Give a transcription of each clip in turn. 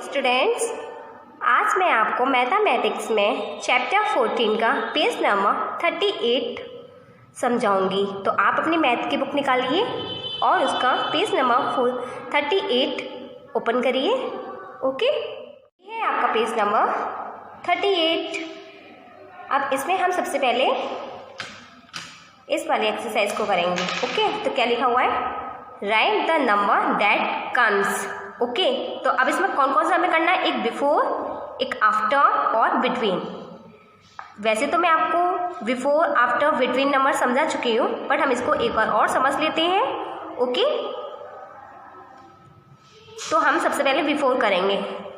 Students, आज मैं आपको मैथमेटिक्स में चैप्टर 14 का पेज नंबर 38 समझाऊंगी। तो आप अपनी मैथ की बुक निकालिए और उसका पेज नंबर 38 ओपन करिए। ओके, ये है आपका पेज नंबर 38। अब इसमें हम सबसे पहले इस वाली एक्सरसाइज को करेंगे। ओके, तो क्या लिखा हुआ है? Right the number that comes. Okay, तो अब इसमें कौन कौन सा हमें करना है? एक बिफोर, एक आफ्टर और बिटवीन। वैसे तो मैं आपको बिफोर, आफ्टर, बिटवीन नंबर समझा चुकी हूँ, बट हम इसको एक बार और समझ लेते हैं। ओके, तो हम सबसे पहले बिफोर करेंगे।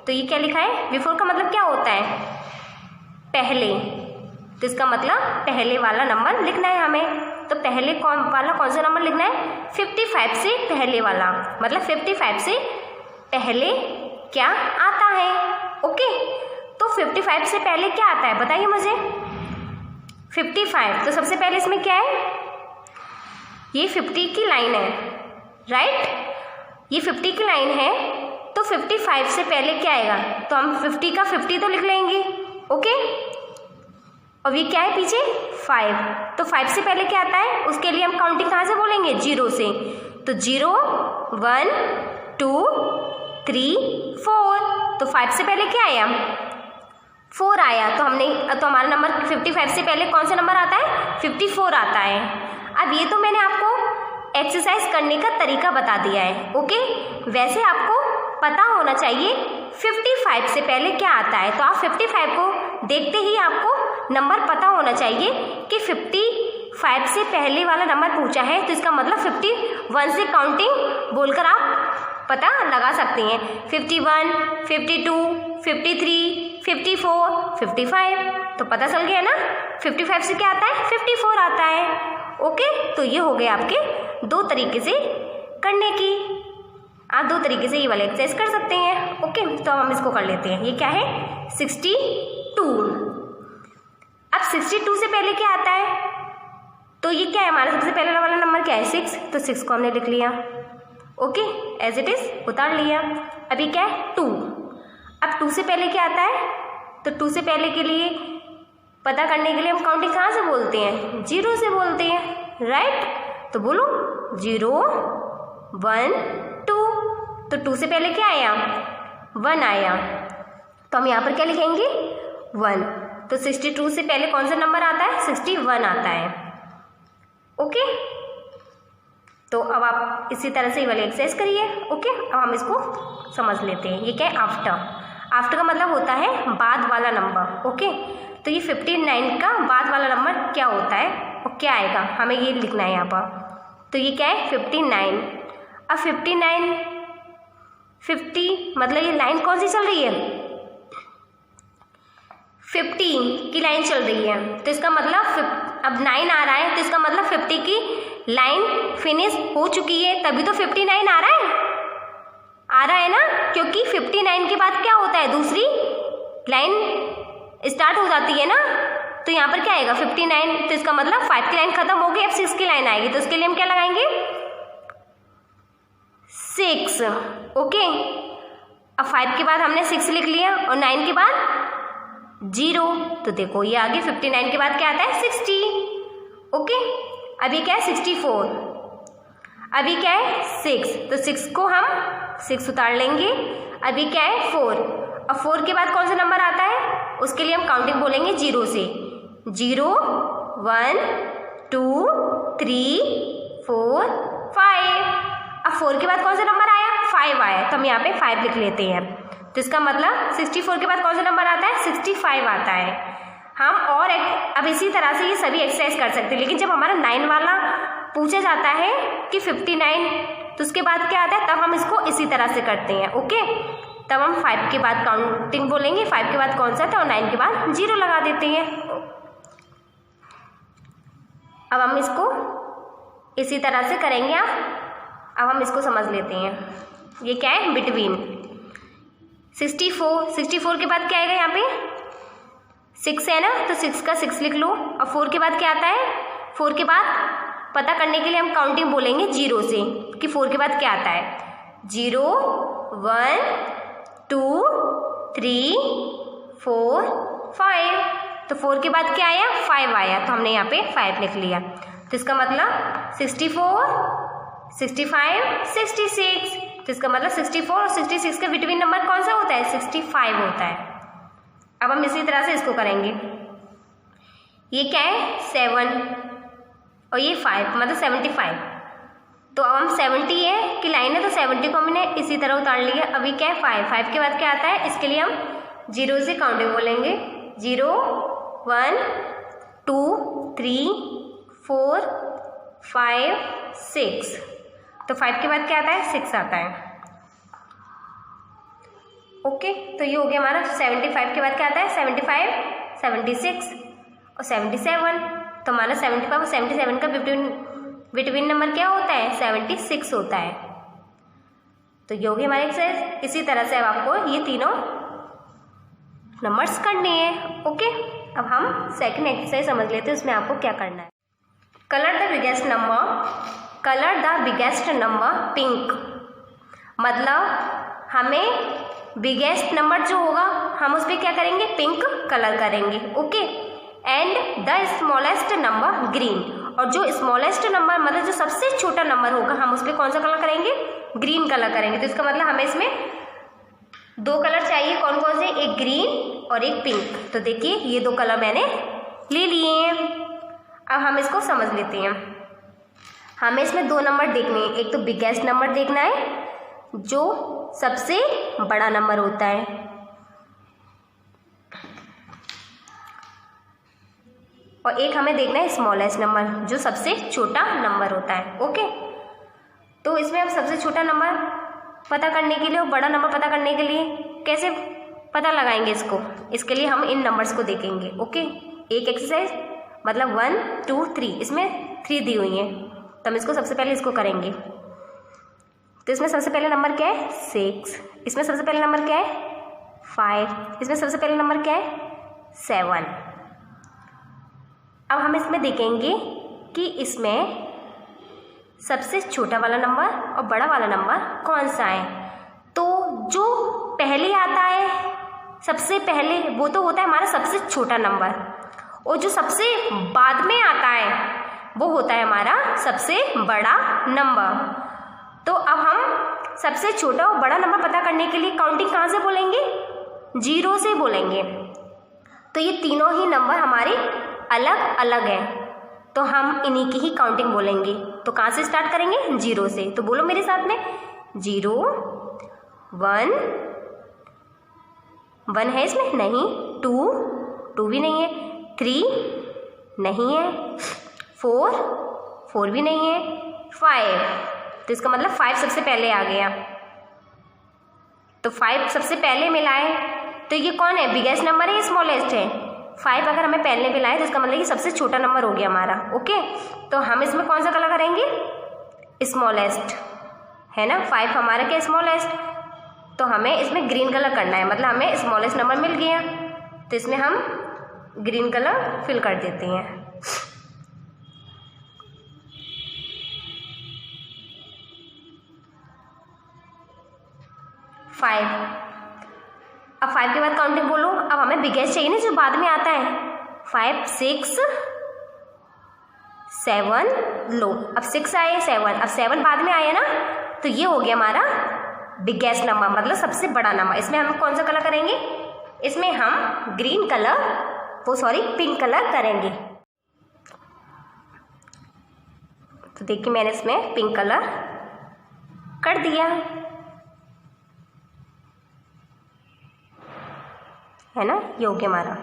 तो ये क्या लिखा है? बिफोर का मतलब क्या होता है? पहले। तो इसका मतलब पहले वाला नंबर लिखना है हमें। तो पहले कौन सा नंबर लिखना है? 55 से पहले वाला, मतलब 55 से पहले क्या आता है। ओके, तो 55 से पहले क्या आता है बताइए मुझे? 55। तो सबसे पहले इसमें क्या है? ये 50 की लाइन है, राइट? ये 50 की लाइन है, तो 55 से पहले क्या आएगा? तो हम 50 का 50 तो लिख लेंगे। ओके, और ये क्या है पीछे? 5। तो 5 से पहले क्या आता है? उसके लिए हम काउंटिंग कहाँ से बोलेंगे? 0 से। तो 0, 1, 2, 3, 4। तो 5 से पहले क्या आया? 4 आया। तो हमारा नंबर 55 से पहले कौन सा नंबर आता है? 54 आता है। अब ये तो मैंने आपको एक्सरसाइज करने का तरीका बता दिया है। ओके, वैसे आपको पता होना चाहिए 55 से पहले क्या आता है। तो आप 55 को देखते ही आपको नंबर पता होना चाहिए कि 55 से पहले वाला नंबर पूछा है, तो इसका मतलब 51 से काउंटिंग बोलकर आप पता लगा सकते हैं। 51, 52, 53, 54, 55। तो पता चल गया ना? 55 से क्या आता है? 54 आता है। ओके, तो ये हो गए आपके दो तरीके से करने की। आप दो तरीके से ये वाले एक्सरसाइज कर सकते हैं। ओके, तो हम इसको कर लेते हैं। ये क्या है? 62। अब 62 से पहले क्या आता है? तो ये क्या है? हमारा सबसे पहले वाला नंबर क्या है? 6। तो 6 को हमने लिख लिया। ओके, एज इट इज उतार लिया। अभी क्या है? 2। अब 2 से पहले क्या आता है? तो 2 से पहले के लिए पता करने के लिए हम काउंटिंग कहाँ से बोलते हैं? 0 से बोलते हैं, राइट? तो बोलो 0, 1, 2। तो 2 से पहले क्या आया? 1 आया। तो हम यहाँ पर क्या लिखेंगे? 1। तो 62 से पहले कौन सा नंबर आता है? 61 आता है। ओके, तो अब आप इसी तरह से ये वाली एक्सरसाइज करिए। ओके, अब हम इसको समझ लेते हैं। ये क्या है? आफ्टर। आफ्टर का मतलब होता है बाद वाला नंबर। ओके, तो ये 59 का बाद वाला नंबर क्या होता है और क्या आएगा, हमें ये लिखना है यहाँ पर। तो ये क्या है? 59। अब 59, 50 मतलब ये लाइन कौन सी चल रही है? 50 की लाइन चल रही है। तो इसका मतलब अब 9 आ रहा है, तो इसका मतलब 50 की लाइन फिनिश हो चुकी है, तभी तो 59 आ रहा है ना? क्योंकि 59 के बाद क्या होता है? दूसरी लाइन स्टार्ट हो जाती है ना। तो यहाँ पर क्या आएगा? 59। तो इसका मतलब 5 की लाइन खत्म हो गई, अब 6 की लाइन आएगी। तो उसके लिए हम क्या लगाएंगे? 6। ओके, अब 5 के बाद हमने 6 लिख लिया और 9 के बाद 0। तो देखो ये आगे 59 के बाद क्या आता है? 60। ओके, अभी क्या है? 64। अभी क्या है? 6। तो 6 को हम 6 उतार लेंगे। अभी क्या है? 4। अब 4 के बाद कौन सा नंबर आता है? उसके लिए हम काउंटिंग बोलेंगे 0 से। 0, 1, 2, 3, 4, 5। अब 4 के बाद कौन सा नंबर आया? 5 आया। तो हम यहाँ पे 5 लिख लेते हैं। तो इसका मतलब 64 के बाद कौन सा नंबर आता है? 65 आता है। हम और अब इसी तरह से ये सभी एक्सरसाइज कर सकते हैं। लेकिन जब हमारा 9 वाला पूछा जाता है कि 59, तो उसके बाद क्या आता है? तब हम इसको इसी तरह से करते हैं। ओके, तब हम 5 के बाद काउंटिंग बोलेंगे। 5 के बाद कौन सा था? और 9 के बाद 0 लगा देते हैं। अब हम इसको इसी तरह से करेंगे। अब हम इसको समझ लेते हैं। ये क्या है? बिटवीन। 64 के बाद क्या आएगा? यहाँ पे 6 है ना, तो 6 का 6 लिख लो। अब 4 के बाद क्या आता है? 4 के बाद पता करने के लिए हम काउंटिंग बोलेंगे 0 से कि 4 के बाद क्या आता है? 0, 1, 2 3 4 5। तो 4 के बाद क्या आया? 5 आया, तो हमने यहाँ पे 5 लिख लिया। तो इसका मतलब 64 65 66। तो इसका मतलब 64 और 66 का बिटवीन नंबर कौन सा होता है? 65 होता है। अब हम इसी तरह से इसको करेंगे। ये क्या है? 7 और ये 5, मतलब 75। तो अब हम 70 है कि लाइन है, तो 70 को हमने इसी तरह उतार लिया। अभी क्या है? 5 के बाद क्या आता है? इसके लिए हम 0 से काउंटिंग बोलेंगे। 0 1 2 3 4 5 6। तो 5 के बाद क्या आता है? 6 आता है। ओके, तो ये हो गया हमारा। 75 के बाद क्या आता है? 75 76 और 77। तो हमारा 75 और 77 का बिटवीन नंबर क्या होता है? 76 होता है। तो ये होगी हमारी एक्सरसाइज। इसी तरह से अब आपको ये तीनों नंबर्स करने हैं। ओके, अब हम सेकंड एक्सरसाइज समझ लेते हैं, उसमें आपको क्या करना है। Colour the biggest number pink. मतलब हमें बिगेस्ट नंबर जो होगा हम उस पर क्या करेंगे? पिंक कलर करेंगे। Okay, and the smallest number green. और जो स्मॉलेस्ट नंबर मतलब जो सबसे छोटा नंबर होगा हम उस पर कौन सा कलर करेंगे? ग्रीन कलर करेंगे। तो इसका मतलब हमें इसमें 2 कलर चाहिए। कौन कौन से? एक ग्रीन और एक पिंक। तो देखिए ये 2 कलर मैंने ले लिए हैं। अब हम इसको समझ लेते हैं। हमें इसमें 2 नंबर देखने हैं। एक तो बिगेस्ट नंबर देखना है जो सबसे बड़ा नंबर होता है, और एक हमें देखना है स्मॉलेस्ट नंबर जो सबसे छोटा नंबर होता है। ओके, तो इसमें हम सबसे छोटा नंबर पता करने के लिए और बड़ा नंबर पता करने के लिए कैसे पता लगाएंगे इसको? इसके लिए हम इन नंबर्स को देखेंगे। ओके, एक एक्सरसाइज मतलब 1 2 3, इसमें 3 दी हुई हैं, तो हम इसको सबसे पहले इसको करेंगे। तो इसमें सबसे पहले नंबर क्या है? 6। इसमें सबसे पहले नंबर क्या है? 5। इसमें सबसे पहले नंबर क्या है? 7। अब हम इसमें देखेंगे कि इसमें सबसे छोटा वाला नंबर और बड़ा वाला नंबर कौन सा है। तो जो पहले आता है सबसे पहले वो तो होता है हमारा सबसे छोटा नंबर, और जो सबसे बाद में आता है वो होता है हमारा सबसे बड़ा नंबर। तो अब हम सबसे छोटा और बड़ा नंबर पता करने के लिए काउंटिंग कहाँ से बोलेंगे? 0 से बोलेंगे। तो ये तीनों ही नंबर हमारे अलग अलग हैं, तो हम इन्हीं की ही काउंटिंग बोलेंगे। तो कहाँ से स्टार्ट करेंगे? 0 से। तो बोलो मेरे साथ में। 0 1 1 है इसमें? नहीं। 2 भी नहीं है। 3 नहीं है। 4 भी नहीं है। 5, तो इसका मतलब 5 सबसे पहले आ गया। तो 5 सबसे पहले मिलाए, तो ये कौन है? बिगेस्ट नंबर है या स्मॉलेस्ट है? 5 अगर हमें पहले मिलाए तो इसका मतलब ये सबसे छोटा नंबर हो गया हमारा। ओके, तो हम इसमें कौन सा कलर करेंगे? स्मॉलेस्ट है ना। 5 हमारा क्या? स्मॉलेस्ट। तो हमें इसमें ग्रीन कलर करना है, मतलब हमें स्मॉलेस्ट नंबर मिल गया, तो इसमें हम ग्रीन कलर फिल कर देते हैं। 5। अब 5 के बाद काउंटिंग बोलो। अब हमें बिगेस्ट चाहिए ना जो बाद में आता है। 5 6 7 लो, अब 6 आए 7, अब 7 बाद में आया ना, तो ये हो गया हमारा बिगेस्ट नंबर, मतलब सबसे बड़ा नंबर। इसमें हम कौन सा कलर करेंगे? इसमें हम ग्रीन कलर पिंक कलर करेंगे। तो देखिए मैंने इसमें पिंक कलर कर दिया है ना। ये हो गया हमारा।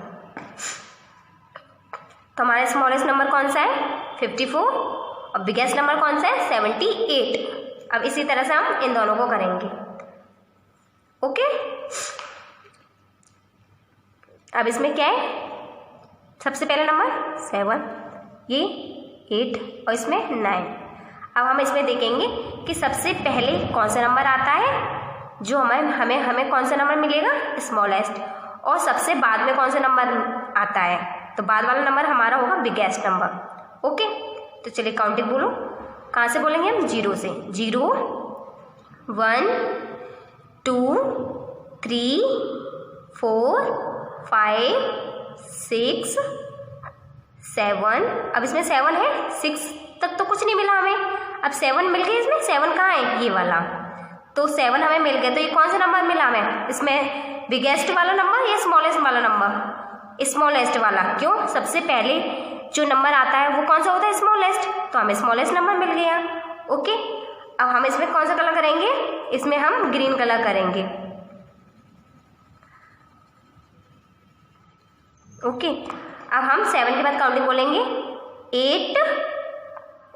तो हमारा स्मॉलेस्ट नंबर कौन सा है? 54, और बिगेस्ट नंबर कौन सा है? 78। अब इसी तरह से हम इन दोनों को करेंगे। ओके, अब इसमें क्या है? सबसे पहला नंबर 7, ये 8 और इसमें 9। अब हम इसमें देखेंगे कि सबसे पहले कौन सा नंबर आता है, जो हमें कौन सा नंबर मिलेगा? स्मॉलेस्ट। और सबसे बाद में कौन सा नंबर आता है? तो बाद वाला नंबर हमारा होगा बिगेस्ट नंबर। ओके, तो चलिए काउंटिंग बोलो। कहाँ से बोलेंगे हम? 0 से। 0 1 2 3 4 5 6 7। अब इसमें 7 है, 6 तक तो कुछ नहीं मिला हमें, अब 7 मिल गए इसमें। 7 कहाँ है? ये वाला, तो 7 हमें मिल गया। तो ये कौन सा नंबर मिला हमें इसमें? बिगेस्ट वाला नंबर या स्मॉलेस्ट वाला नंबर? स्मॉलेस्ट वाला। क्यों? सबसे पहले जो नंबर आता है वो कौन सा होता है? स्मॉलेस्ट। तो हमें स्मॉलेस्ट नंबर मिल गया। ओके, अब हम इसमें कौन सा कलर करेंगे? इसमें हम ग्रीन कलर करेंगे। ओके, अब हम 7 के बाद काउंटिंग बोलेंगे 8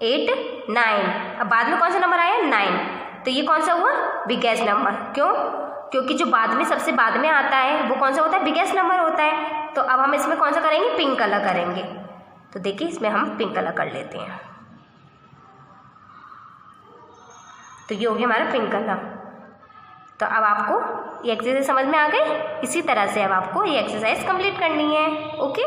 8 9। अब बाद में कौन सा नंबर आया? 9। तो ये कौन सा हुआ? Biggest number. क्यों? क्योंकि जो बाद में सबसे बाद में आता है वो कौन सा होता है? बिगेस्ट नंबर होता है। तो अब हम इसमें कौन सा करेंगे? पिंक कलर करेंगे। तो देखिए इसमें हम पिंक कलर कर लेते हैं। तो ये हो गया हमारा पिंक कलर। तो अब आपको ये एक्सरसाइज समझ में आ गई। इसी तरह से अब आपको ये एक्सरसाइज कंप्लीट करनी है। ओके,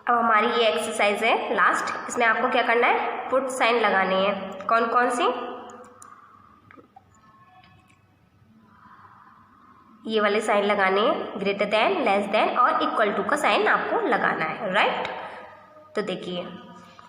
अब हमारी ये एक्सरसाइज है लास्ट। इसमें आपको क्या करना है? पुट साइन लगानी है। कौन कौन सी? ये वाले साइन लगाने हैं, ग्रेटर देन, लेस देन और इक्वल टू का साइन आपको लगाना है, राइट। तो देखिए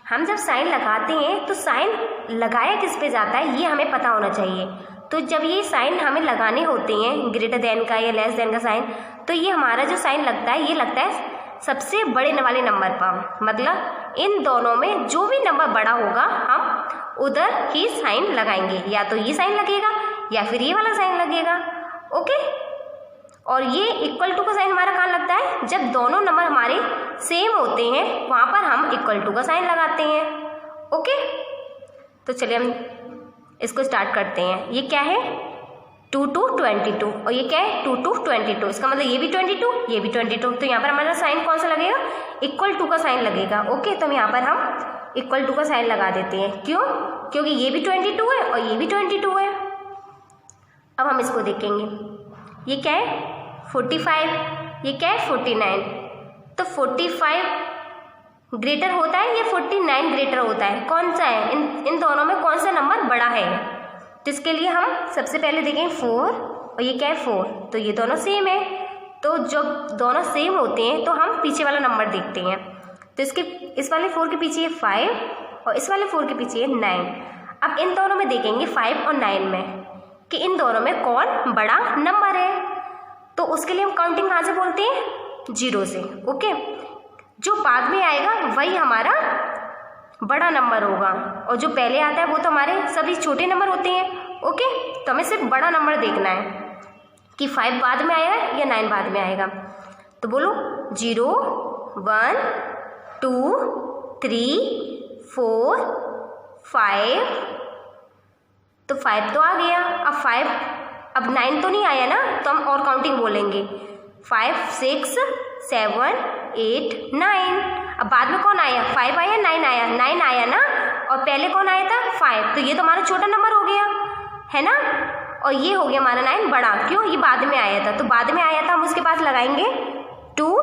हम जब साइन लगाते हैं तो साइन लगाया किस पे जाता है ये हमें पता होना चाहिए। तो जब ये साइन हमें लगाने होते हैं, ग्रेटर देन का या लेस देन का साइन, तो ये हमारा जो साइन लगता है ये लगता है सबसे बड़े वाले नंबर पर। मतलब इन दोनों में जो भी नंबर बड़ा होगा हम उधर ही साइन लगाएंगे। या तो ये साइन लगेगा या फिर ये वाला साइन लगेगा। ओके, और ये इक्वल टू का साइन हमारा कहाँ लगता है? जब दोनों नंबर हमारे सेम होते हैं वहाँ पर हम इक्वल टू का साइन लगाते हैं। ओके, तो चलिए हम इसको स्टार्ट करते हैं। ये क्या है? 2 to 22 और ये क्या है? 2 to 22। इसका मतलब ये भी 22, ये भी 22। तो यहाँ पर हमारा साइन कौन सा लगेगा? इक्वल टू का साइन लगेगा। ओके, तो यहाँ पर हम इक्वल टू का साइन लगा देते हैं। क्यों? क्योंकि ये भी 22 है और ये भी 22 है। अब हम इसको देखेंगे। ये क्या है? 45। ये क्या है? 49। तो 45 ग्रेटर होता है या 49 ग्रेटर होता है? कौन सा है? इन दोनों में कौन सा नंबर बड़ा है? तो इसके लिए हम सबसे पहले देखेंगे 4 और ये क्या है? 4। तो ये दोनों सेम है। तो जब दोनों सेम होते हैं तो हम पीछे वाला नंबर देखते हैं। तो इस वाले 4 के पीछे 5 और इस वाले 4 के पीछे 9। अब इन दोनों में देखेंगे 5 और 9 में कि इन दोनों में कौन बड़ा नंबर है। तो उसके लिए हम काउंटिंग कहाँ से बोलते हैं? 0 से। ओके, जो बाद में आएगा वही हमारा बड़ा नंबर होगा और जो पहले आता है वो तो हमारे सभी छोटे नंबर होते हैं। ओके, तो हमें सिर्फ बड़ा नंबर देखना है कि 5 बाद में आया है या 9 बाद में आएगा। तो बोलो 0 1 2 3 4 5। तो 5 तो आ गया। अब 9 तो नहीं आया ना, तो हम और काउंटिंग बोलेंगे 5 6 7 8 9। अब बाद में कौन आया? 5 आया, 9 आया? 9 आया ना, और पहले कौन आया था? 5। तो ये तो हमारा छोटा नंबर हो गया है ना, और ये हो गया हमारा 9 बड़ा। क्यों? ये बाद में आया था। तो बाद में आया था हम उसके पास लगाएंगे 2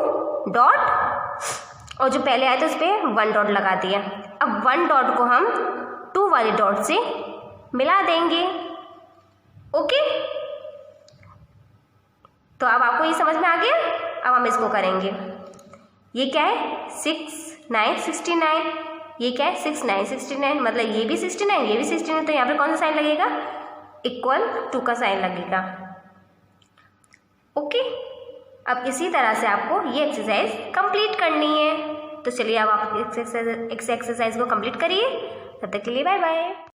डॉट और जो पहले आया था उस पर 1 डॉट लगा दिया। अब 1 डॉट को हम 2 वाले डॉट से मिला देंगे। ओके, तो अब आपको ये समझ में आ गया। अब हम इसको करेंगे। ये क्या है? 6 9 69। ये क्या है? 6 9 69। मतलब ये भी 69, ये भी 69। तो यहाँ पे कौन सा साइन लगेगा? इक्वल टू का साइन लगेगा। ओके, अब इसी तरह से आपको ये एक्सरसाइज कंप्लीट करनी है। तो चलिए अब आप इस एक्सरसाइज को कंप्लीट करिए। तब तक के लिए बाय बाय।